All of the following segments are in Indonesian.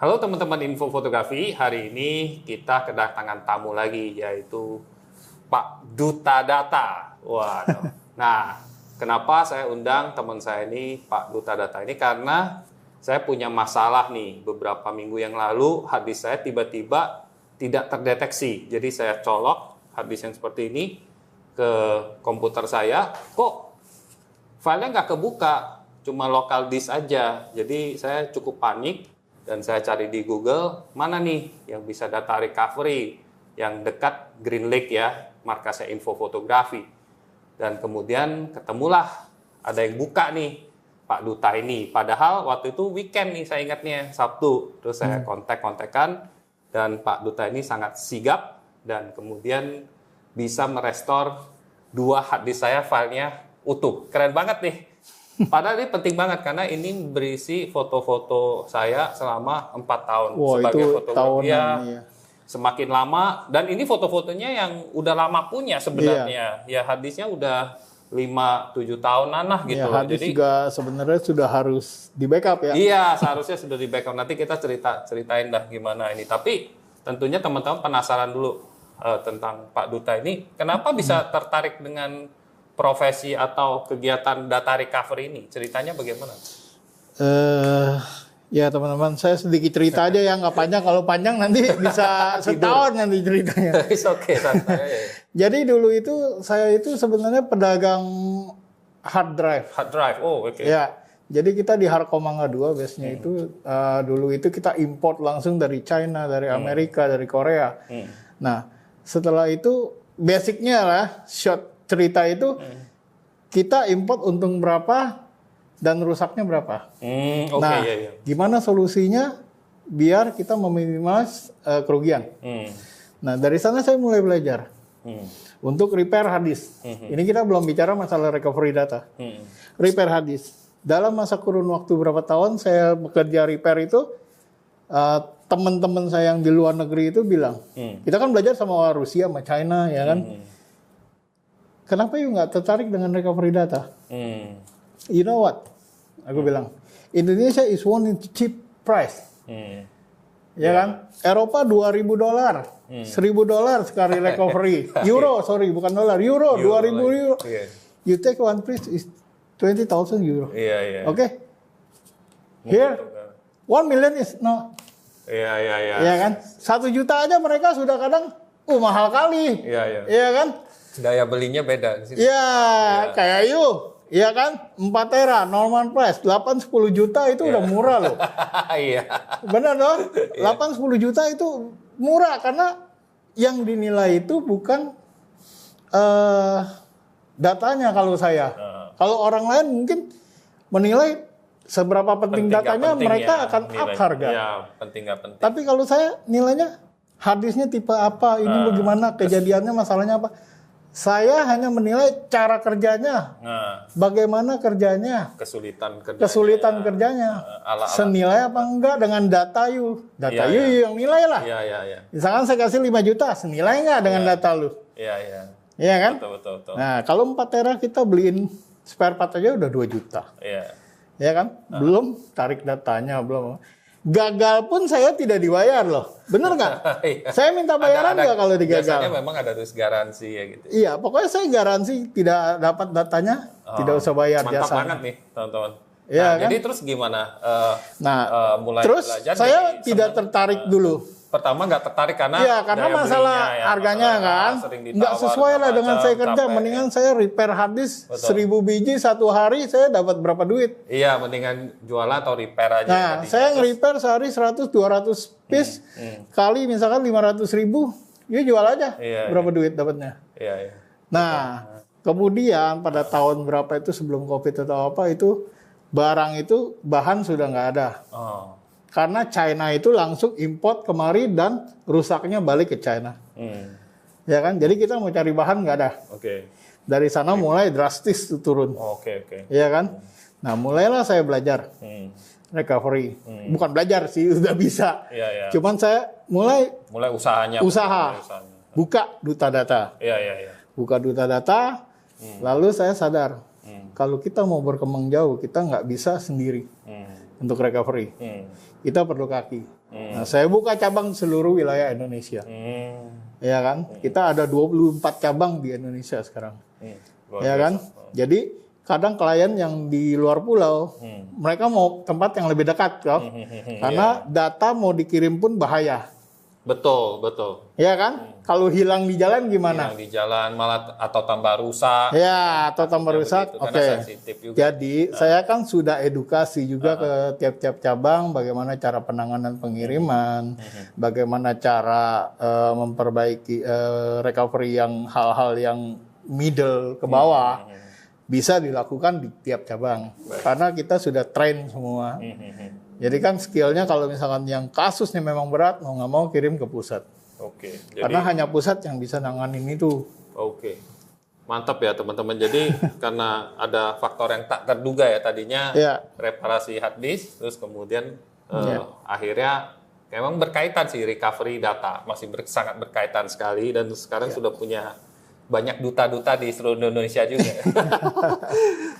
Halo teman-teman info fotografi, hari ini kita kedatangan tamu lagi yaitu Pak Duta Data. Waduh. Nah, kenapa saya undang teman saya ini Pak Duta Data ini? Karena saya punya masalah nih, beberapa minggu yang lalu hard disk saya tiba-tiba tidak terdeteksi. Jadi saya colok hard disk yang seperti ini ke komputer saya, kok filenya nggak kebuka, cuma local disk aja. Jadi saya cukup panik. Dan saya cari di Google, mana nih yang bisa data recovery yang dekat Green Lake ya, markasnya info fotografi. Dan kemudian ketemulah ada yang buka nih, Pak Duta ini. Padahal waktu itu weekend nih saya ingatnya, Sabtu. Terus saya kontak-kontakan dan Pak Duta ini sangat sigap dan kemudian bisa merestor 2 hard disk saya filenya utuh. Keren banget nih. Padahal ini penting banget karena ini berisi foto-foto saya selama 4 tahun. Sebagai fotografer ya. Semakin lama, dan ini foto-fotonya yang udah lama punya sebenarnya. Ya harddisknya udah 5-7 tahunan lah gitu. Ya, harddisk juga sebenarnya sudah harus di backup ya. Iya, seharusnya sudah di backup. Nanti kita ceritain dah gimana ini. Tapi tentunya teman-teman penasaran dulu tentang Pak Duta ini. Kenapa bisa tertarik dengan profesi atau kegiatan data recovery ini? Ceritanya bagaimana? Ya teman-teman, saya sedikit cerita aja ya, nggak panjang. Kalau panjang nanti bisa setahun nanti ceritanya. Oke, santai. Jadi dulu itu saya itu sebenarnya pedagang hard drive. Hard drive, oh oke. Ya, jadi kita di Harkomanga 2 base-nya itu dulu itu kita import langsung dari China, dari Amerika, dari Korea. Nah, setelah itu basicnya lah short cerita itu kita import untung berapa dan rusaknya berapa. Nah, gimana solusinya biar kita meminimalisir kerugian. Nah, dari sana saya mulai belajar untuk repair hard disk. Ini kita belum bicara masalah recovery data. Repair hard disk. Dalam masa kurun waktu berapa tahun saya bekerja repair itu, teman-teman saya yang di luar negeri itu bilang, kita kan belajar sama Rusia, sama China, ya kan. Kenapa you nggak tertarik dengan recovery data? You know what? Aku bilang, Indonesia is one in cheap price. Ya kan? Eropa $2.000, $1.000 sekali recovery. Euro, sorry, bukan dolar. Euro, 2.000 euro. You take one piece is 20,000 euro. Okay? Here, 1 million is no. Iya kan? 1 juta aja mereka sudah kadang, mahal kali. Iya kan? Daya belinya beda. Iya, kayak iya kan? 4 tera, normal price, 8-10 juta itu udah murah loh. Iya. Benar dong? 8-10 juta itu murah karena yang dinilai itu bukan datanya kalau saya. Kalau orang lain mungkin menilai seberapa penting datanya, mereka akan up harga. Ya, penting nggak penting. Tapi kalau saya nilainya harddisknya tipe apa, ini bagaimana, kejadiannya, masalahnya apa. Saya hanya menilai cara kerjanya, bagaimana kerjanya, kesulitan kerjanya, senilai apa enggak dengan data you. Data you yang nilai lah. Misalkan saya kasih 5 juta, senilai enggak dengan data lu? Iya kan? Betul. Nah, kalau 4 tera kita beliin spare part aja udah 2 juta. Ya kan? Belum tarik datanya, belum. Gagal pun saya tidak dibayar loh. Bener nggak? Saya minta bayaran nggak kalau digagal? Biasanya memang ada terus garansi ya gitu. Iya, pokoknya saya garansi tidak dapat datanya, tidak usah bayar jasa. Mantap banget nih, teman-teman. Ya, nah, kan? Jadi terus gimana? Mulai terus belajar, saya tidak tertarik dulu. Pertama nggak tertarik karena masalah harganya kan nggak sesuai lah dengan saya kerja. Mendingan saya repair hard disk 1.000 biji 1 hari, saya dapat berapa duit? Iya, mendingan jualan atau repair aja. Nah, saya nge-repair sehari 100-200 piece kali misalkan 500.000, ya jual aja. Berapa duit dapatnya? Nah, kemudian pada tahun berapa itu sebelum COVID atau apa itu barang itu bahan sudah nggak ada. Karena China itu langsung import kemari dan rusaknya balik ke China. Ya kan? Jadi kita mau cari bahan nggak ada. Dari sana mulai drastis turun. Ya kan? Nah, mulailah saya belajar recovery. Bukan belajar sih, udah bisa. Cuman saya mulai usaha. Buka Duta Data. Buka Duta Data, lalu saya sadar kalau kita mau berkembang jauh, kita nggak bisa sendiri. untuk recovery. Kita perlu kaki. Nah, saya buka cabang seluruh wilayah Indonesia. Ya kan? Kita ada 24 cabang di Indonesia sekarang. Ya kan? Jadi kadang klien yang di luar pulau, mereka mau tempat yang lebih dekat, karena data mau dikirim pun bahaya. Betul. Ya kan? Kalau hilang di jalan gimana? Hilang di jalan malah atau tambah rusak. Ya, atau tambah rusak. Begitu, Oke. karena sensitif juga. Jadi saya kan sudah edukasi juga ke tiap-tiap cabang bagaimana cara penanganan pengiriman, bagaimana cara memperbaiki recovery yang hal-hal yang middle ke bawah bisa dilakukan di tiap cabang. Karena kita sudah train semua. Jadi kan skillnya kalau misalkan yang kasusnya memang berat, mau nggak mau kirim ke pusat. Oke. Karena hanya pusat yang bisa nanganin itu. Oke. Mantap ya teman-teman. Jadi karena ada faktor yang tak terduga ya tadinya reparasi hard disk, terus kemudian akhirnya memang berkaitan sih recovery data, masih sangat berkaitan sekali dan sekarang sudah punya banyak duta-duta di seluruh Indonesia juga.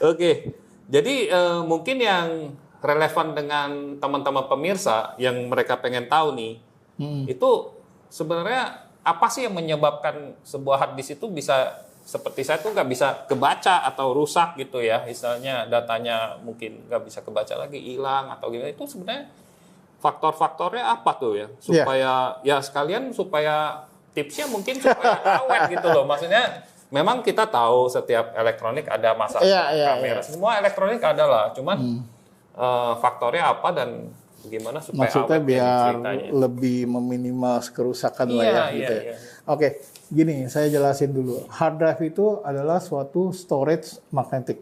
Oke. Jadi mungkin yang relevan dengan teman-teman pemirsa yang mereka pengen tahu nih, itu sebenarnya apa sih yang menyebabkan sebuah hard disk itu bisa seperti saya tuh nggak bisa kebaca atau rusak gitu ya, misalnya datanya mungkin nggak bisa kebaca lagi, hilang atau gimana, itu sebenarnya faktor-faktornya apa tuh ya, supaya ya sekalian supaya tipsnya mungkin supaya awet gitu loh, maksudnya memang kita tahu setiap elektronik ada masalah kamera, semua elektronik ada lah, cuman faktornya apa dan gimana supaya maksudnya awet biar ceritanya. lebih meminimal kerusakan lah ya gitu ya. Oke, gini saya jelasin dulu. Hard drive itu adalah suatu storage magnetik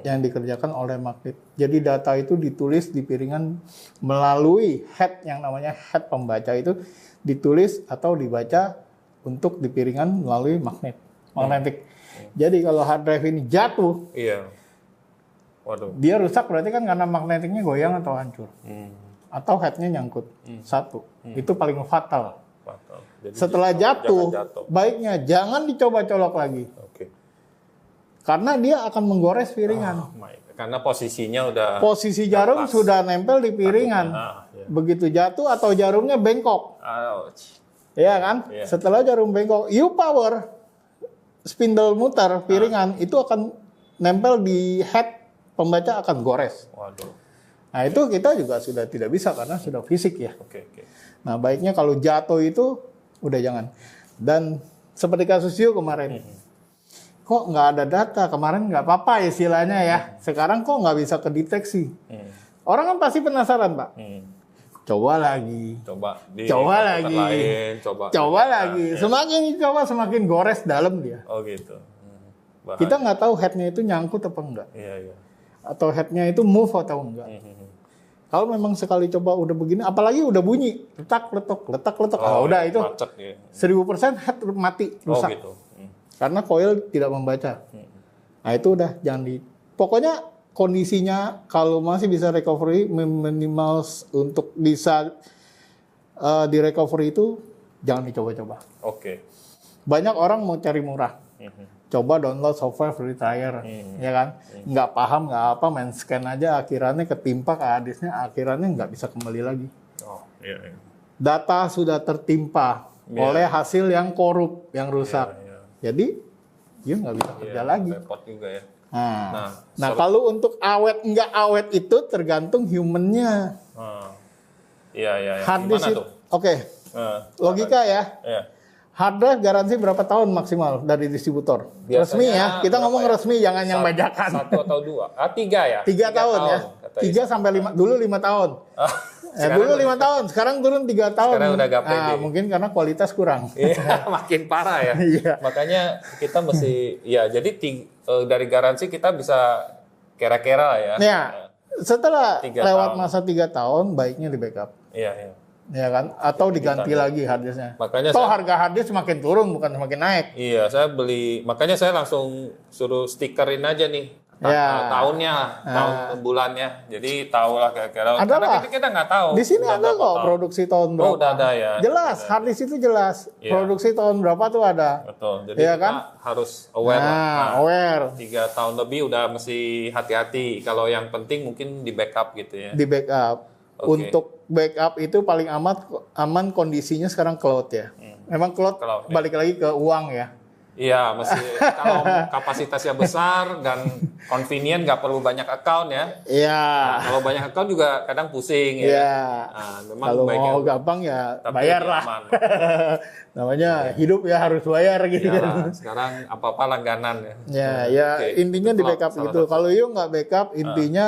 yang dikerjakan oleh magnet. Jadi data itu ditulis di piringan melalui head yang namanya head pembaca itu ditulis atau dibaca untuk di piringan melalui magnetik. Jadi kalau hard drive ini jatuh, dia rusak berarti kan karena magnetiknya goyang atau hancur. Atau headnya nyangkut. Satu. Itu paling fatal. Jadi setelah jatuh, baiknya jangan dicoba colok lagi. Karena dia akan menggores piringan. Karena posisinya udah... Posisi jarum sudah nempel di piringan. Begitu jatuh atau jarumnya bengkok. Iya kan? Setelah jarum bengkok, power, spindle muter piringan, itu akan nempel di head pembaca akan gores. Nah itu kita juga sudah tidak bisa karena sudah fisik ya. Nah baiknya kalau jatuh itu udah jangan. Dan seperti kasus Yuk kemarin, kok nggak ada data, kemarin nggak apa-apa istilahnya ya. Sekarang kok nggak bisa kedeteksi. Orang kan pasti penasaran Pak. Coba lagi. Coba lagi. Semakin dicoba semakin gores dalam dia. Gitu. Kita nggak tahu headnya itu nyangkut apa enggak. Atau headnya itu move atau enggak. Kalau memang sekali coba udah begini, apalagi udah bunyi, letak. Udah itu 1000% head mati, rusak. Karena coil tidak membaca. Nah itu udah jangan pokoknya kondisinya kalau masih bisa recovery minimal untuk bisa di recovery itu jangan dicoba-coba. Banyak orang mau cari murah. Coba download software free trial, ya kan? Nggak paham, nggak apa, main scan aja, akhirannya ketimpa ke hard disknya, akhirannya nggak bisa kembali lagi. Data sudah tertimpa oleh hasil yang korup, yang rusak. Jadi, dia nggak bisa kerja lagi. Repot juga ya. Nah kalau untuk awet nggak awet itu tergantung humannya. Hard disk itu, logika ya. Hard drive garansi berapa tahun maksimal dari distributor? Biasanya resmi ya, kita ngomong resmi, jangan yang bajakan. 1 atau 2? 3 ya? 3 tahun ya. 3 sampai 5, dulu 5 tahun. Dulu 5 tahun, sekarang turun 3 tahun. Sekarang udah gak pede. Mungkin karena kualitas kurang. Makin parah ya. Makanya kita mesti, jadi dari garansi kita bisa kira-kira lah ya. Setelah lewat masa 3 tahun, baiknya di backup. Ya kan, atau diganti lagi hard disknya. Makanya harga hard disk semakin turun bukan semakin naik. Saya beli, makanya saya langsung suruh stikerin aja nih tahunnya, tahun bulannya. Jadi tahu lah kira-kira. Ada Karena lah. kita nggak tahu. Di sini udah ada berapa kok tahun. produksi tahun berapa. Oh, udah ada ya. Jelas, hard disk itu jelas. Iya. Produksi tahun berapa tuh ada. Betul. Jadi Iya kita kan? harus aware lah. Nah, aware. 3 tahun lebih udah mesti hati-hati. Kalau yang penting mungkin di backup gitu ya. Di backup. Oke. Untuk backup itu paling aman kondisinya sekarang cloud ya. Memang cloud Cloud, ya. balik lagi ke uang ya. Iya, mesti kalau kapasitasnya besar dan convenient, nggak perlu banyak account ya. Iya. Nah, kalau banyak account juga kadang pusing ya. Iya. Nah, memang Kalau baiknya mau gampang ya tapi bayar lebih lah. aman. Namanya hidup ya harus bayar gitu kan. Iyalah, sekarang apa-apa langganan ya. Ya Oke. intinya di Cloud backup salah gitu. satu. Kalau you nggak backup, intinya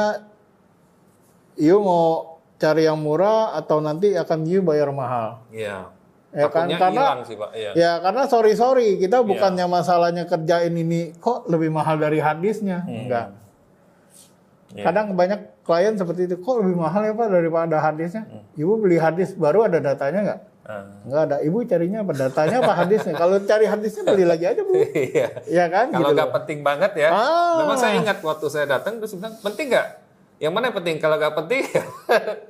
you mau cari yang murah atau nanti akan you bayar mahal. Iya. Ya kan? Takutnya Karena hilang sih, Pak. Iya. ya karena sorry kita bukannya masalahnya kerjain ini kok lebih mahal dari hard disknya. Enggak. Iya. Kadang banyak klien seperti itu, kok lebih mahal ya Pak daripada hard disknya? Ibu beli hard disk baru ada datanya nggak? Nggak ada. Ibu carinya apa datanya apa hard disknya? Kalau cari hard disknya beli lagi aja Bu. Iya. Iya kan? Kalau Gitu nggak loh. penting banget ya. Memang saya ingat waktu saya datang terus bilang penting nggak? Yang mana yang penting? Kalau nggak penting,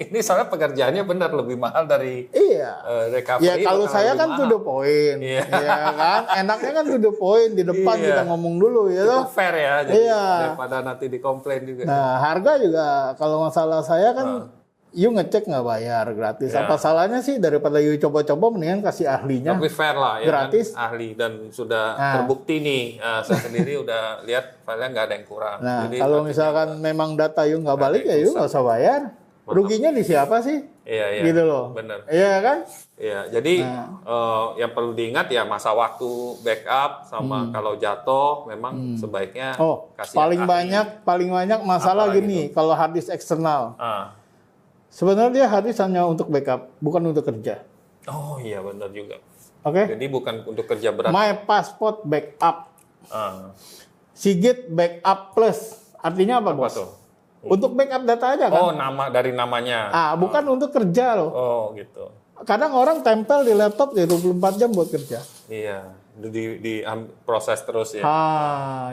ini soalnya pekerjaannya benar lebih mahal dari Iya. recovery. Ya kalau bakal saya lebih kan mahal. to the point. Iya. Ya kan? Enaknya kan to the point di depan Iya. kita ngomong dulu ya Itu toh. fair ya, jadi Iya. daripada nanti dikomplain juga. Nah, harga juga kalau masalah saya kan you ngecek nggak bayar gratis. Ya. Apa salahnya sih daripada you coba-coba mendingan kasih ahlinya. Tapi fair lah ya Gratis. kan, ahli dan sudah terbukti nih. Saya sendiri udah lihat filenya nggak ada yang kurang. Nah, Jadi kalau artinya- misalkan memang data you nggak balik ada ya yang you nggak usah bayar. Ruginya di siapa sih? Iya, Gitu loh. bener. Iya kan? Iya, jadi yang perlu diingat ya masa waktu backup sama kalau jatuh memang sebaiknya Oh, kasih paling ahli. banyak masalah Apalagi gini kalau hard disk eksternal. Ah. Sebenarnya hard disk hanya untuk backup, bukan untuk kerja. Oh iya benar juga. Oke? Jadi bukan untuk kerja berat. My Passport backup. Ah. Sigit backup plus. Artinya apa, Apa Bos? tuh? Untuk backup data aja kan? Oh nama dari namanya. Bukan untuk kerja loh. Oh gitu. Kadang orang tempel di laptop ya 24 jam buat kerja. Iya. Di proses terus ya.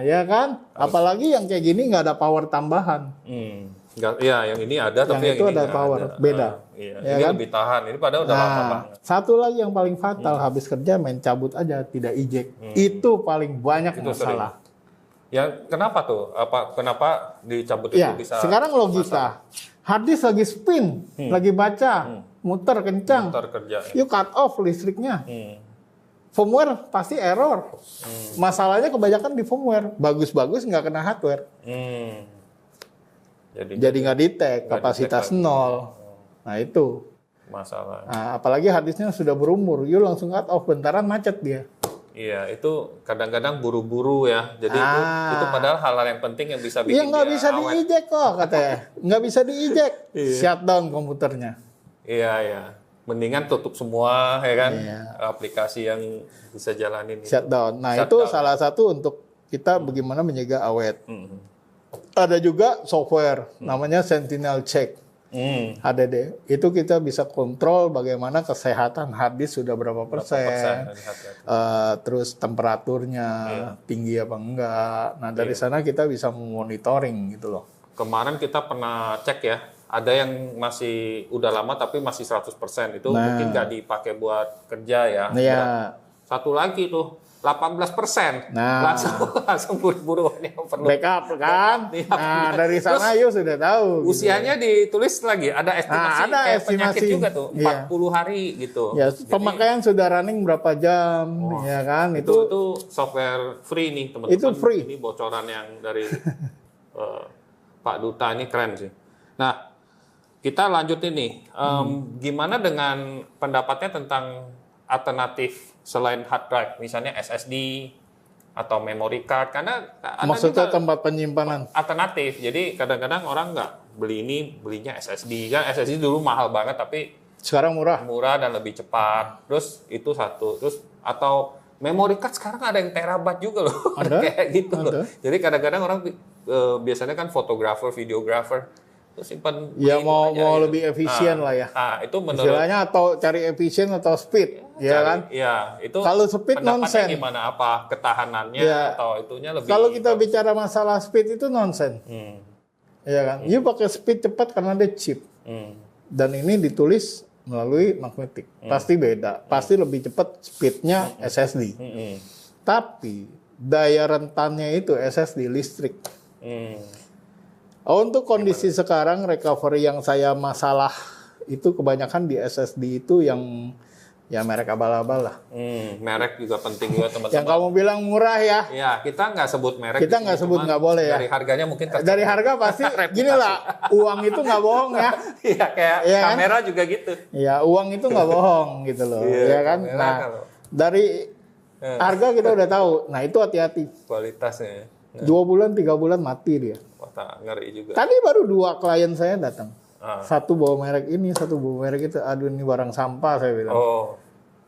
Ya kan? Apalagi yang kayak gini nggak ada power tambahan. Iya, yang ini ada tapi yang itu ini ada nggak power, ada. beda. Iya, Ya ini kan? lebih tahan. Ini padahal udah lama banget. Satu lagi yang paling fatal, habis kerja main cabut aja, tidak eject. Itu paling banyak Itu masalah. Ya, kenapa tuh? Kenapa dicabut Ya, itu bisa sekarang logika. Hard disk lagi spin, lagi baca, muter kencang. motor kerja? You cut off listriknya. Hmm. Firmware pasti error. Masalahnya kebanyakan di firmware. Bagus-bagus nggak kena hardware. Hmm. Jadi nggak detect, Nggak kapasitas detect lagi. nol. Nah itu. Masalah. Nah, apalagi hard disknya sudah berumur, you langsung cut off, bentaran macet dia. Iya, itu kadang-kadang buru-buru ya. Jadi itu padahal hal-hal yang penting yang bisa bikin Iya nggak dia bisa awet. di-eject kok katanya. Nggak bisa di-eject. Iya. Shutdown komputernya. Iya. Mendingan tutup semua ya kan. Iya. Aplikasi yang bisa jalanin itu. Shutdown. Nah itu Shutdown. salah satu untuk kita bagaimana menjaga awet. Hmm. Ada juga software namanya Sentinel Check. HDD. Itu kita bisa kontrol bagaimana kesehatan hard disk sudah berapa persen. Terus temperaturnya tinggi apa enggak. Nah dari sana kita bisa memonitoring gitu loh. Kemarin kita pernah cek ya, ada yang masih udah lama tapi masih 100%. Itu mungkin nggak dipakai buat kerja ya. Iya. Satu lagi tuh 18%. Nah. Langsung buru-buru ini perlu. Backup kan? Iya, Nah dari sana you sudah tahu. gitu. Usianya ditulis lagi, ada estimasi ada kayak estimasi. penyakit juga tuh, Iya. 40 hari gitu. Ya, Jadi, pemakaian sudah running berapa jam, ya kan? itu software free nih teman-teman. Itu free. Ini bocoran yang dari Pak Duta ini keren sih. Nah, kita lanjut ini. Gimana dengan pendapatnya tentang alternatif selain hard drive, misalnya SSD atau memory card? Karena ada Maksudnya juga tempat penyimpanan. alternatif. Jadi kadang-kadang orang nggak beli ini, belinya SSD. Kan SSD dulu mahal banget, tapi Sekarang murah. dan lebih cepat. Terus itu satu. Terus atau memory card sekarang ada yang terabyte juga loh. Ada? Kayak gitu loh. Ada. Jadi kadang-kadang orang biasanya kan fotografer, videografer Terus simpan Ya begitu mau aja, mau gitu. lebih efisien lah ya. Itu menurut Istilahnya atau cari efisien atau speed, ya kan? Iya, itu Kalau speed pendapatnya nonsen. gimana? Apa ketahanannya Ya. atau itunya lebih Kalau kita bagus? bicara masalah speed itu nonsen, ya kan? You pakai speed cepat karena dia cheap, dan ini ditulis melalui magnetik, pasti beda, pasti lebih cepat speednya SSD. Tapi daya rentannya itu SSD listrik. Untuk kondisi sekarang recovery yang saya masalah itu kebanyakan di SSD itu yang ya merek abal-abal lah. Merek juga penting juga teman-teman. Yang kamu bilang murah ya. Ya, kita nggak sebut merek. Kita di sini, nggak sebut, cuman nggak boleh ya. Dari harganya mungkin Dari harga pasti gini lah, uang itu nggak bohong ya. Iya, kayak Iya kan? kamera juga gitu. Ya uang itu nggak bohong gitu loh, ya kan. kamera Nah kalau- dari harga kita udah tahu. Nah itu hati-hati. Kualitasnya. 2 bulan 3 bulan mati dia. Wah, ngeri juga. Tadi baru 2 klien saya datang. Ah. Satu bawa merek ini, satu bawa merek itu. Aduh ini barang sampah saya bilang. Oh,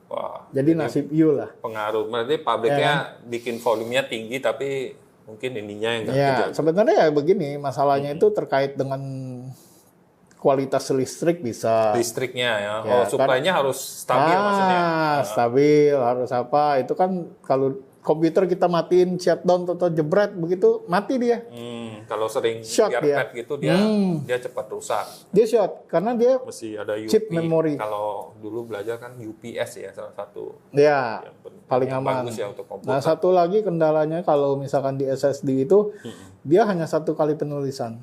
wah. Jadi nasib you lah. Pengaruh. Berarti pabriknya bikin volumenya tinggi, tapi mungkin ininya yang nggak Ya kejaga. sebenarnya ya begini, masalahnya itu terkait dengan kualitas listrik bisa. Listriknya ya. Ya, Oh, supply-nya harus stabil maksudnya. Stabil, harus apa? Itu kan kalau komputer kita matiin shutdown atau jebret begitu mati dia. Kalau sering Short biar dia. pad gitu dia cepat rusak. Dia short karena dia Mesti ada UP. chip memory. Kalau dulu belajar kan UPS ya salah satu ya paling yang aman. bagus ya untuk komputer. Nah, satu lagi kendalanya kalau misalkan di SSD itu dia hanya 1 kali penulisan.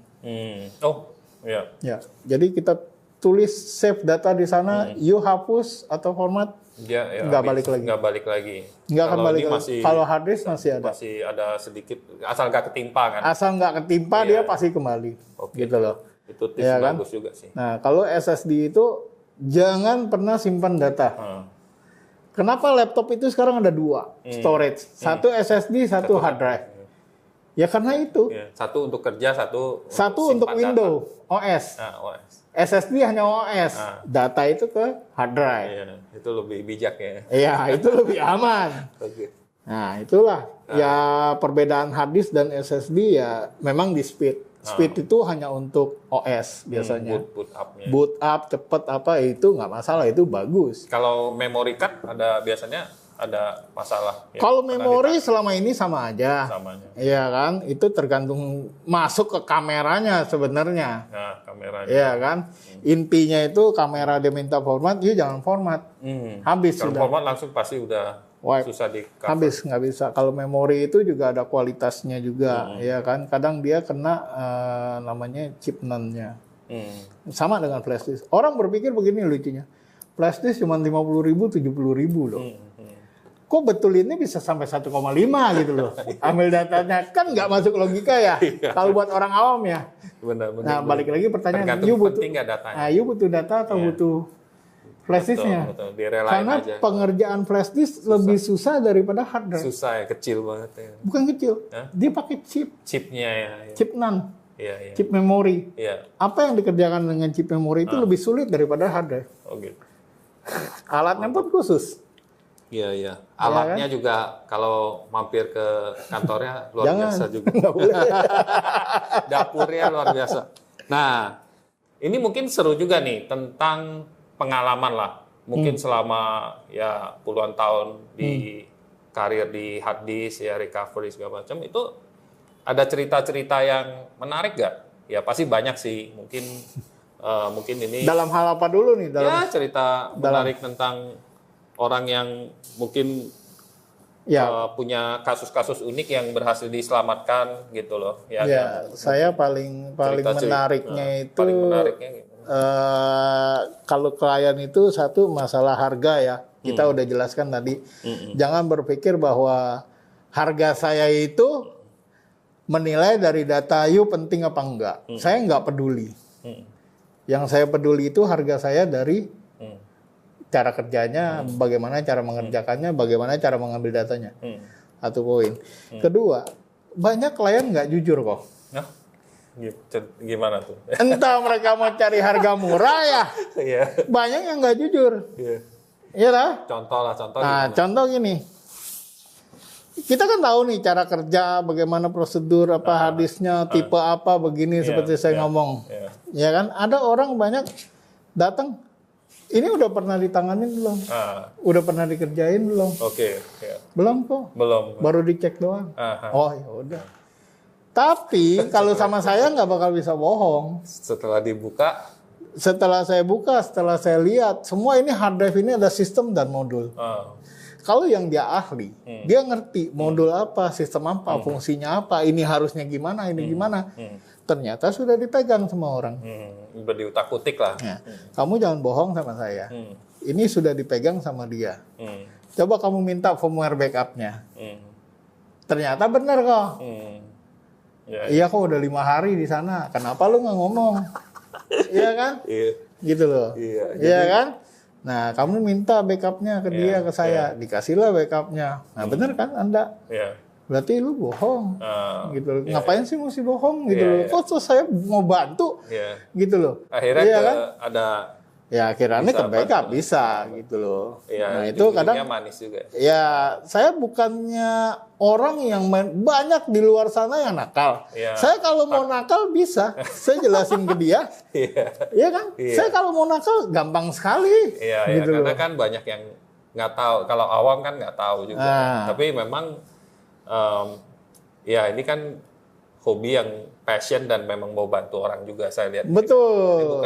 Oh, iya. Ya. Jadi kita tulis save data di sana, you hapus atau format Dia ya, nggak balik lagi. Nggak balik lagi. Nggak akan Kalau balik ini lagi. Kalau hard disk masih ada. masih ada sedikit asal nggak ketimpa kan. Asal nggak ketimpa dia pasti kembali. Oke. Gitu loh. Itu tips Ya kan? bagus juga sih. Nah, kalau SSD itu jangan pernah simpan data. Kenapa laptop itu sekarang ada 2 storage? Satu SSD, satu hard drive. Ya karena itu. Ya, satu untuk kerja, satu Untuk simpan Windows, OS. data. OS. SSD hanya OS. Data itu ke hard drive. Iya, itu lebih bijak ya. Iya, itu lebih aman. Oke. Nah, itulah. Ya perbedaan hard disk dan SSD ya memang di speed. Speed itu hanya untuk OS biasanya. Boot up-nya. Boot up cepet apa itu nggak masalah, itu bagus. Kalau memory card biasanya ada masalah. Ya, Kalau pernah memori selama ini sama aja. samanya. Iya kan? Itu tergantung masuk ke kameranya sebenarnya. Nah, kameranya. Iya kan? Intinya itu kamera dia minta format, you jangan format. Habis Kalau sudah. format langsung pasti udah Wipe. susah di cover. Habis nggak bisa. Kalau memori itu juga ada kualitasnya juga, ya kan? Kadang dia kena namanya chip non-nya. Sama dengan flash disk. Orang berpikir begini lucunya. Flash disk cuma 50.000, 70.000 loh. Kok betul ini bisa sampai 1,5 gitu loh. Ambil datanya. Kan nggak masuk logika ya. Kalau buat orang awam ya. Benar-benar. Nah, balik lagi pertanyaan. Tergantung You butuh, penting nggak datanya. you butuh data atau butuh flash disknya? Betul, direlain Karena aja. pengerjaan flash disk lebih susah daripada hard drive. Susah ya, kecil banget ya. Bukan kecil. Hah? Dia pakai chip. Chipnya ya. Chip NAND. Iya, iya. Chip memori. Iya. Apa yang dikerjakan dengan chip memori itu lebih sulit daripada hard drive. Oh gitu. Alatnya pun khusus. Iya, iya. Alatnya juga kalau mampir ke kantornya luar Jangan. biasa juga. Nggak boleh. Dapurnya luar biasa. Nah, ini mungkin seru juga nih tentang pengalaman lah. Mungkin selama ya puluhan tahun di karir di hard disk ya recovery segala macam itu ada cerita-cerita yang menarik gak? Ya pasti banyak sih. Mungkin ini Dalam hal apa dulu nih? ya cerita menarik tentang orang yang mungkin Ya, punya kasus-kasus unik yang berhasil diselamatkan gitu loh. Ya, ya, saya paling cerita-cerita. menariknya itu Paling menariknya gitu. kalau klien itu satu masalah harga ya. Kita udah jelaskan tadi. Jangan berpikir bahwa harga saya itu menilai dari data you penting apa enggak. Saya enggak peduli. Yang saya peduli itu harga saya dari cara kerjanya, bagaimana cara mengerjakannya, bagaimana cara mengambil datanya. Satu poin. Kedua, banyak klien nggak jujur kok. Nah, gimana tuh? Entah mereka mau cari harga murah ya, Iya. banyak yang nggak jujur. Iya. Iya lah. Contoh lah, contoh. Nah, gimana? contoh gini. kita kan tahu nih cara kerja, bagaimana prosedur, apa hadisnya, tipe apa, begini seperti saya ngomong. Ya kan, ada orang banyak datang, ini udah pernah ditanganin belum? Udah pernah dikerjain belum? Oke. Belum kok. Belum. Baru dicek doang. Oh ya udah. Tapi kalau sama saya nggak bakal bisa bohong. Setelah dibuka, Setelah saya buka, setelah saya lihat, semua ini hard drive ini ada sistem dan modul. Kalau yang dia ahli, dia ngerti modul apa, sistem apa, fungsinya apa, ini harusnya gimana, ini gimana. Ternyata sudah dipegang sama orang. Berdiutak-utik lah. Nah, kamu jangan bohong sama saya. Ini sudah dipegang sama dia. Coba kamu minta firmware backup-nya. Ternyata benar kok. Iya kok udah 5 hari di sana. Kenapa lu nggak ngomong? Iya kan? Gitu loh. Iya kan? Nah, kamu minta backupnya ke dia, ke saya. Dikasihlah backupnya. Nah, bener kan Anda? Berarti lu bohong. Gitu loh. Ngapain sih mesti bohong? Gitu loh. Kok saya mau bantu? Gitu loh. Akhirnya kan? ada... Ya akhirnya ke backup bisa gitu loh. Nah itu kadang manis juga. Ya saya bukannya orang yang banyak di luar sana yang nakal. Saya kalau mau nakal bisa, saya jelasin ke dia. Iya kan? Saya kalau mau nakal gampang sekali. Gitu karena kan banyak yang nggak tahu. Kalau awam kan nggak tahu juga. Tapi memang ya ini kan hobi yang passion dan memang mau bantu orang juga saya lihat. Betul.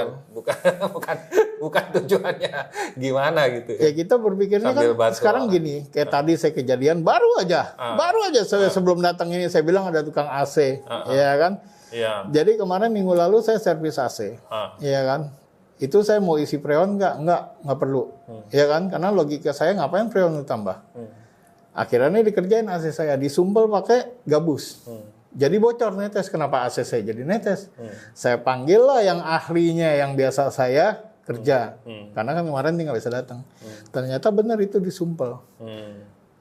Bukan tujuannya gimana gitu. Ya kita berpikirnya kan sekarang orang. Gini, kayak tadi saya kejadian baru aja saya sebelum datang ini saya bilang ada tukang AC, ya kan? Jadi kemarin minggu lalu saya servis AC, ya kan? Itu saya mau isi freon nggak perlu, ya kan? Karena logika saya ngapain freon ditambah? Akhirnya dikerjain AC saya disumpel pakai gabus. Jadi bocor netes. Kenapa AC saya jadi netes? Saya panggil lah yang ahlinya yang biasa saya kerja. Karena kan kemarin dia nggak bisa datang. Ternyata benar itu disumpel.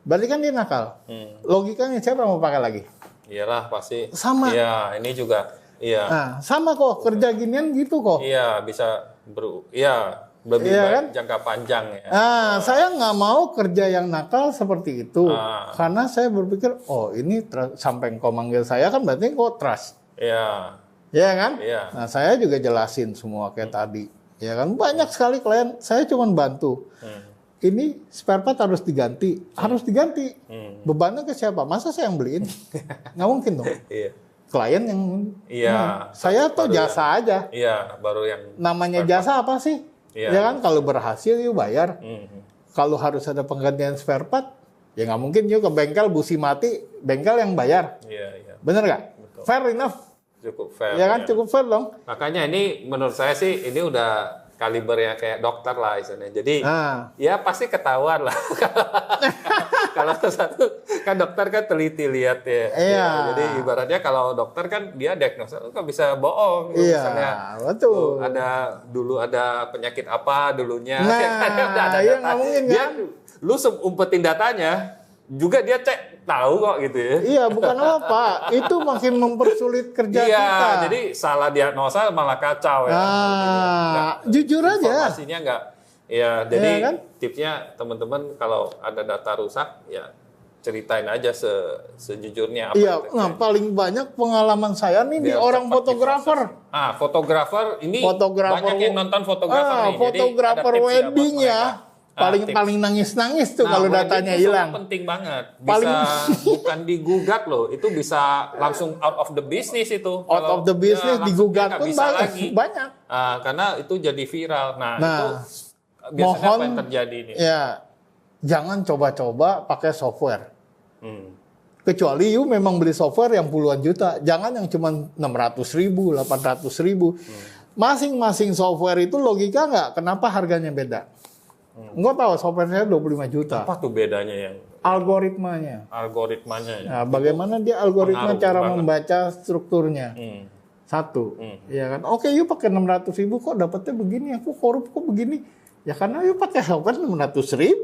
Berarti kan dia nakal. Logikanya siapa mau pakai lagi? Iyalah pasti. Sama. Iya, ini juga. Iya. Nah, sama kok kerja ginian gitu kok. Iya, bisa lebih baik jangka panjang ya. Saya nggak mau kerja yang nakal seperti itu. Karena saya berpikir, oh ini sampai engkau manggil saya kan berarti engkau trust. Iya kan? Nah saya juga jelasin semua kayak tadi. Ya kan? Banyak sekali klien, saya cuma bantu. Ini spare part harus diganti. Harus diganti. Bebannya ke siapa? Masa saya yang beliin? Nggak mungkin dong. Klien yang... saya tuh jasa aja. Baru yang... Namanya jasa apa sih? Ya kan, kalau berhasil yuk bayar. Kalau harus ada penggantian spare part, ya nggak mungkin yuk ke bengkel busi mati, bengkel yang bayar. Bener nggak? Fair enough. Cukup fair. Ya kan, cukup fair dong. Makanya ini menurut saya sih ini udah kalibernya kayak dokter lah istilahnya. Jadi ya pasti ketahuan lah. Kalau satu kan dokter kan teliti lihat ya. Jadi ibaratnya kalau dokter kan dia diagnosa kok bisa bohong. Misalnya betul. Dulu ada penyakit apa dulunya. Nah, iya nggak mungkin kan. Lu umpetin datanya juga dia cek tahu kok gitu ya. Iya, bukan apa. Itu makin mempersulit kerja kita. Jadi salah diagnosa malah kacau ya. Jujur aja. Informasinya nggak. Ya, jadi tipsnya teman-teman kalau ada data rusak ya ceritain aja sejujurnya apa. Iya, paling banyak pengalaman saya nih di orang fotografer. Fotografer ini banyak yang nonton fotografer nih. Fotografer wedding ya. Paling nangis-nangis tuh kalau datanya hilang. Penting banget. Bukan digugat loh. Itu bisa langsung out of the business itu. Out of the business digugat pun banyak. Karena itu jadi viral. Itu biasanya apa yang terjadi nih? Ya, jangan coba-coba pakai software. Kecuali you memang beli software yang puluhan juta. Jangan yang cuma 600.000, 800.000. Masing-masing software itu logika nggak? Kenapa harganya beda? Enggak tahu, software saya 25 juta. Apa tuh bedanya yang? Algoritmanya. Nah, bagaimana dia algoritma cara membaca strukturnya. Satu. Ya kan? Oke, yuk pakai 600.000 kok dapatnya begini. Aku korup kok begini. Ya karena yuk pakai software 600.000.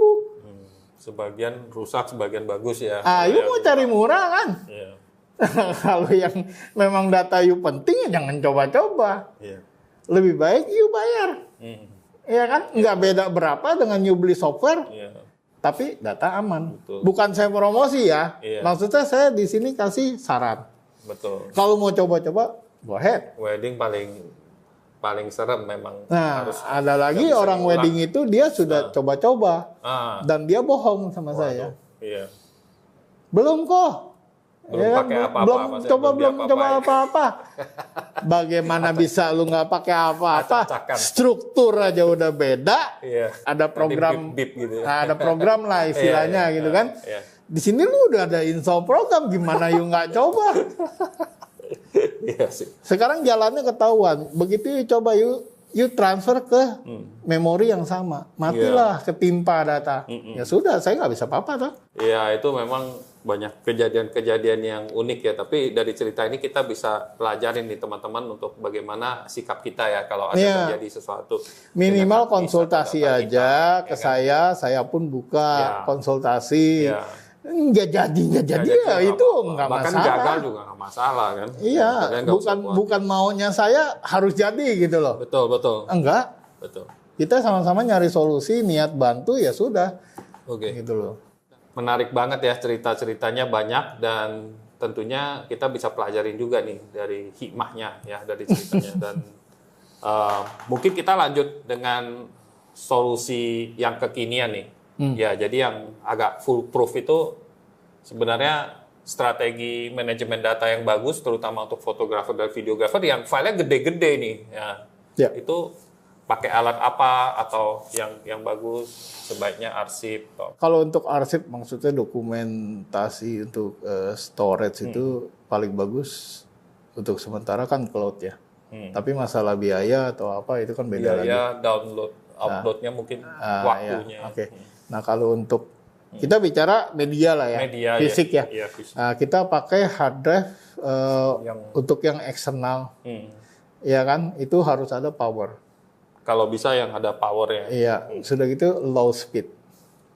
Sebagian rusak, sebagian bagus ya. Yuk mau cari murah kan? Kalau yang memang data yuk penting ya jangan coba-coba. Lebih baik yuk bayar. Iya kan? Nggak beda berapa dengan you beli software. tapi data aman. Betul. Bukan saya promosi ya. Iya. Maksudnya saya di sini kasih saran. Betul. Kalau mau coba-coba, go ahead. Wedding paling serem memang. Nah, harus ada lagi bisa orang diulang. wedding itu dia sudah coba-coba dan dia bohong sama Waduh, saya. Iya. Belum kok. Belum Ya, pakai apa-apa, belum maksudnya coba belum belum coba diapa-apain. apa-apa. Bagaimana bisa lu nggak pakai apa-apa? Acak-acakan. Struktur aja udah beda. Iya. Ada Nanti program, bip gitu ya. nah, ada program lah istilahnya Iya, gitu iya, kan. iya. Di sini lu udah ada install program, gimana you nggak coba? Iya sih. Sekarang jalannya ketahuan. Begitu you coba you transfer ke memori yang sama, matilah ketimpa data. Ya sudah, saya nggak bisa apa-apa tuh. Iya, itu memang banyak kejadian-kejadian yang unik ya. Tapi dari cerita ini kita bisa pelajarin nih teman-teman untuk bagaimana sikap kita ya kalau ada Iya. terjadi sesuatu. Minimal dengan konsultasi data aja kita, ke ya kan? saya pun buka Ya. konsultasi. Ya. Nggak jadi Jadi ya nggak itu apa-apa. nggak Bahkan masalah. gagal juga nggak masalah kan. Iya, Makanya nggak usah khawatir. bukan maunya saya harus jadi gitu loh. Betul, betul. Enggak, Betul. kita sama-sama nyari solusi, niat bantu ya sudah, Oke. gitu loh. Menarik banget ya cerita-ceritanya banyak dan tentunya kita bisa pelajarin juga nih dari hikmahnya ya dari ceritanya dan mungkin kita lanjut dengan solusi yang kekinian nih. Ya, jadi yang agak foolproof itu sebenarnya strategi manajemen data yang bagus terutama untuk fotografer dan videografer yang filenya gede-gede nih ya. Ya. Itu pakai alat apa atau yang bagus sebaiknya arsip atau Kalau untuk arsip maksudnya dokumentasi untuk storage itu paling bagus untuk sementara kan cloud ya. Tapi masalah biaya atau apa itu kan beda lagi. biaya download uploadnya mungkin waktunya. Ya, oke. Nah kalau untuk kita bicara media lah ya, Media fisik ya. Iya, fisik. Nah, kita pakai hard drive untuk yang eksternal, ya kan? Itu harus ada power. Kalau bisa yang ada power ya. Iya, sudah gitu low speed.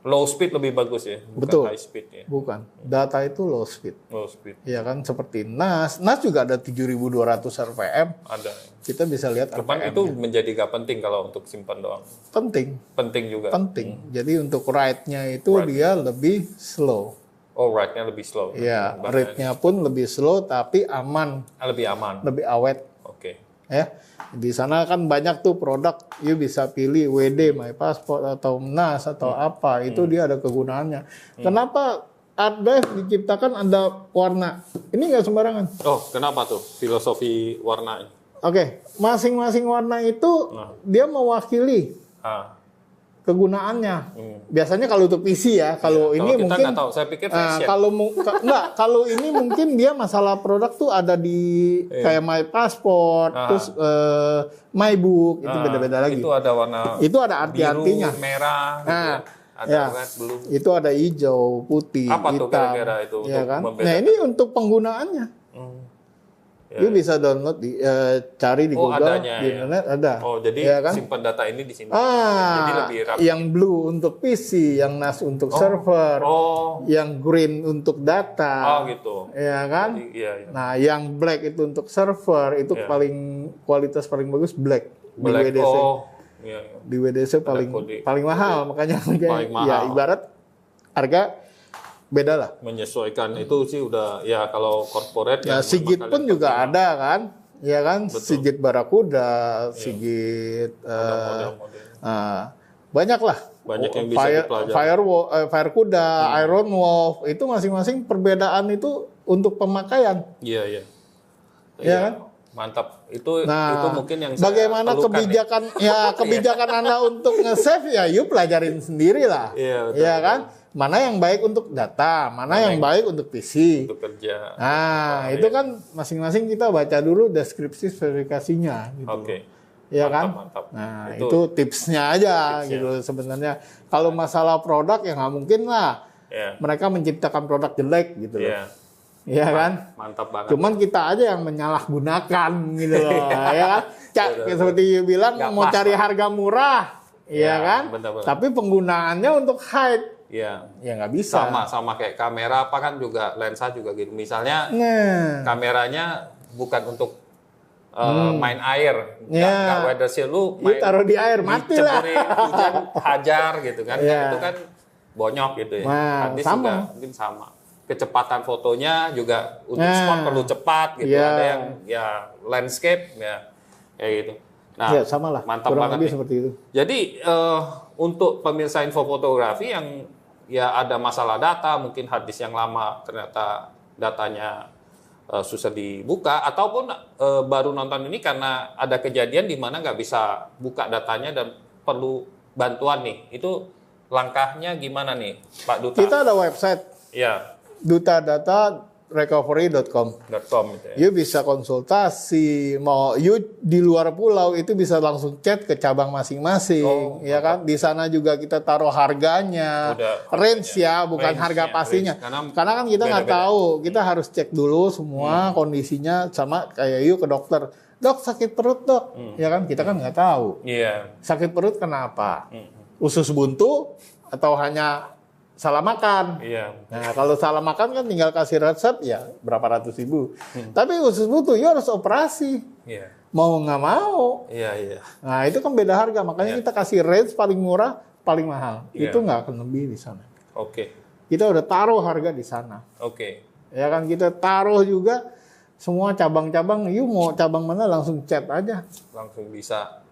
Low speed lebih bagus ya, bukan Betul. high speed ya. Bukan, data itu low speed. Low speed Iya kan? Seperti NAS juga ada 7.200 RPM. ada. Kita bisa lihat Cuman RPM. itu menjadi gak penting kalau untuk simpan doang. Penting, Penting juga. penting. Jadi untuk write-nya itu dia lebih slow. Oh, write-nya lebih slow. Iya, read-nya pun lebih slow tapi aman, Lebih aman. lebih awet. Oke. Ya, di sana kan banyak tuh produk, you bisa pilih WD, My Passport atau NAS atau apa, itu dia ada kegunaannya. Kenapa hard drive diciptakan ada warna? Ini nggak sembarangan. Oh, kenapa tuh filosofi warna? Oke, masing-masing warna itu dia mewakili kegunaannya. Biasanya kalau untuk PC ya, kalau ini Kalau kita mungkin nggak tahu, saya pikir fashion. kalau ini mungkin dia masalah produk tuh ada di kayak My Passport, terus My Book itu beda-beda lagi. Itu ada warna Itu ada arti-artinya. biru, merah, gitu. Nah, Ada ya. red, blue. Itu ada hijau, putih, Apa tuh hitam. kira-kira itu Ya untuk kan? membedakan? Nah, ini untuk penggunaannya. Ya. You bisa download cari di Oh, Google, adanya, di ya. internet ada. Oh, jadi ya kan? simpan data ini di sini. Jadi lebih rapi. Yang blue untuk PC, yang NAS untuk server, Oh, yang green untuk data. gitu. Ya kan? Jadi, iya. Nah, yang black itu untuk server, itu kualitas paling bagus black, Black. di WDC. Oh, iya. Di WDC kode. paling mahal, makanya Paling mahal. ya ibarat harga beda lah. Menyesuaikan itu sih udah ya kalau corporate Ya, yang Sigit memang pun kalian juga penting. ada kan? Ya kan? Sigit Barakuda, Sigit model-model. banyak lah. Banyak yang bisa dipelajari. Firekuda, Iron Wolf, itu masing-masing perbedaan itu untuk pemakaian. Iya, iya. Ya kan? Mantap. Itu mungkin yang saya bagaimana perlukan kebijakan Anda untuk nge-save ya, you pelajarin sendiri lah. Iya, betul, Ya kan? Mana yang baik untuk data, mana yang baik untuk PC. untuk kerja. Nah, itu kan masing-masing kita baca dulu deskripsi verifikasinya gitu. Oke. Ya kan? Mantap. Nah, itu tipsnya aja gitu sebenarnya. Kalau masalah produk ya nggak mungkin lah. Ya. Mereka menciptakan produk jelek gitu loh. Iya. Iya kan? Mantap banget. Cuman kita aja yang menyalahgunakan gitu loh. Ya kan? Seperti you bilang Nggak mau pas, cari Pak. harga murah. Iya kan? benar-benar. Tapi penggunaannya untuk hide. Iya. Ya nggak bisa. Sama kayak kamera apa kan juga lensa juga gitu. Misalnya Nah, kameranya bukan untuk main air, Ya. nggak weather shield lu you taruh di air mati lah. diceburin hujan hajar gitu kan. Iya. Itu kan bonyok gitu ya. Nah, Hard disk sama. juga mungkin sama. Kecepatan fotonya juga untuk sport perlu cepat gitu. Ada yang ya landscape ya kayak gitu. Nah, ya sama lah. mantap Kurang banget lebih nih. seperti itu. Jadi untuk pemirsa info fotografi yang ya ada masalah data, mungkin hard disk yang lama ternyata datanya susah dibuka, ataupun baru nonton ini karena ada kejadian di mana nggak bisa buka datanya dan perlu bantuan nih. Itu langkahnya gimana nih, Pak Duta? Kita ada website. Ya. dutadatarecovery.com. Gitu ya. You bisa konsultasi, mau you di luar pulau itu bisa langsung chat ke cabang masing-masing, ya kan? Di sana juga kita taruh harganya, range ya, bukan harga pastinya. Karena kan kita nggak tahu, kita harus cek dulu semua kondisinya, sama kayak you ke dokter. Dok, sakit perut dok, ya kan? Kita kan nggak tahu. Sakit perut kenapa? Usus buntu atau hanya salah makan. Nah, kalau salah makan kan tinggal kasih resep ya berapa ratus ribu. Tapi usus buntu ya harus operasi. Mau nggak mau. Nah, itu kan beda harga. Makanya kita kasih range paling murah, paling mahal. Itu nggak akan lebih di sana. Kita udah taruh harga di sana. Ya kan, kita taruh juga semua cabang-cabang. You mau cabang mana langsung chat aja. Langsung bisa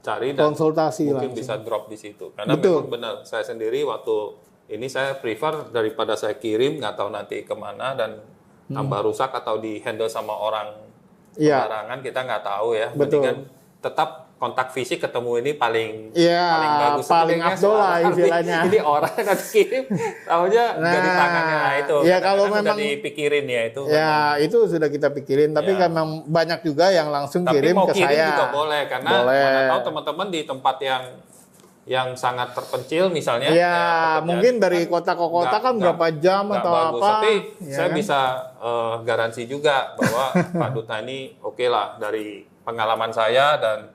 cari dan konsultasi mungkin langsung. Bisa drop di situ. Karena memang benar, saya sendiri waktu ini saya prefer daripada saya kirim nggak tahu nanti kemana dan tambah rusak atau di handle sama orang sembarangan, kita nggak tahu ya. Mendingan tetap kontak fisik ketemu ini paling bagus. Paling afdol lah istilahnya. Ini orang yang kirim, tahunya dari tangannya itu. Ya kalau memang udah dipikirin ya itu. Ya itu sudah kita pikirin. Tapi kan memang banyak juga yang langsung kirim ke saya. Tapi mau kirim juga boleh karena mana tahu teman-teman di tempat yang sangat terpencil misalnya. Mungkin dari kota ke kota kan berapa jam atau bagus. apa. Tapi saya bisa garansi juga bahwa Pak Duta ini oke lah dari pengalaman saya, dan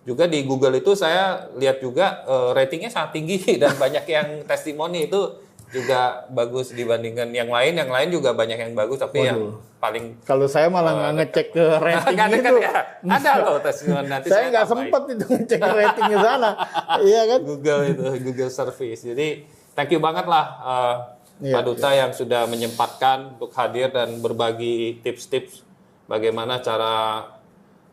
juga di Google itu saya lihat juga ratingnya sangat tinggi dan banyak yang testimoni itu juga bagus dibandingkan yang lain. Yang lain juga banyak yang bagus, tapi yang paling kalau saya malah nggak ngecek ke rating itu. Ada loh testimoni nanti. Saya nggak sempat itu ngecek rating ke sana. Iya kan? Google service. Jadi thank you banget lah Pak Duta yang sudah menyempatkan untuk hadir dan berbagi tips-tips bagaimana cara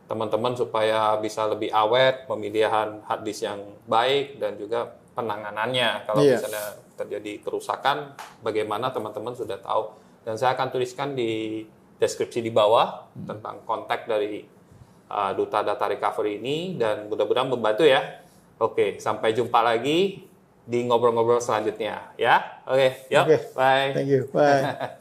teman-teman supaya bisa lebih awet, pemilihan hard disk yang baik, dan juga penanganannya. Kalau misalnya terjadi kerusakan, bagaimana teman-teman sudah tahu. Dan saya akan tuliskan di deskripsi di bawah tentang kontak dari Duta Data Recovery ini, dan mudah-mudahan membantu ya. Oke, sampai jumpa lagi di ngobrol-ngobrol selanjutnya ya. Oke, yuk. Bye. Thank you. Bye.